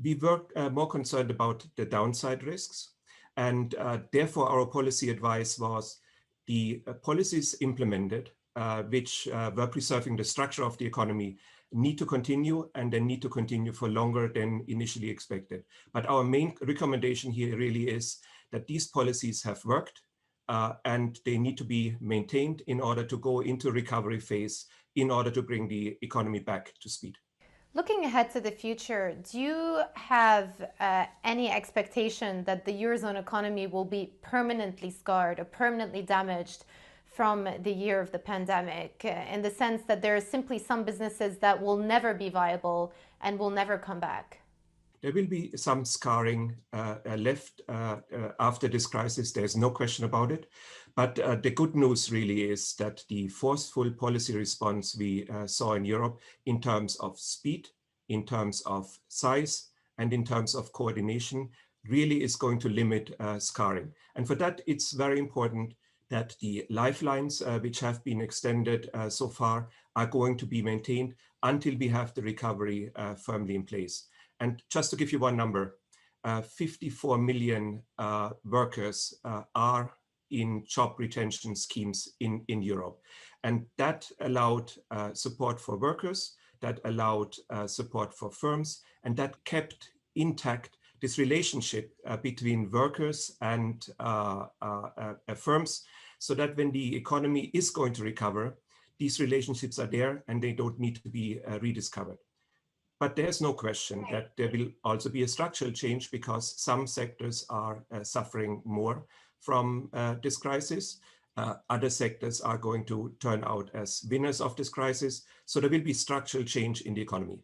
We were more concerned about the downside risks. And therefore, our policy advice was the policies implemented, which were preserving the structure of the economy, need to continue, and they need to continue for longer than initially expected. But our main recommendation here really is that these policies have worked, and they need to be maintained in order to go into recovery phase, in order to bring the economy back to speed. Looking ahead to the future, do you have any expectation that the Eurozone economy will be permanently scarred or permanently damaged from the year of the pandemic, in the sense that there are simply some businesses that will never be viable and will never come back? There will be some scarring left after this crisis. There's no question about it. But the good news really is that the forceful policy response we saw in Europe in terms of speed, in terms of size, and in terms of coordination really is going to limit scarring. And for that, it's very important that the lifelines which have been extended so far are going to be maintained until we have the recovery firmly in place. And just to give you one number, 54 million workers are in job retention schemes in Europe. And that allowed support for workers, that allowed support for firms, and that kept intact this relationship between workers and firms, so that when the economy is going to recover, these relationships are there and they don't need to be rediscovered. But there's no question that there will also be a structural change, because some sectors are suffering more from this crisis. Other sectors are going to turn out as winners of this crisis. So there will be structural change in the economy.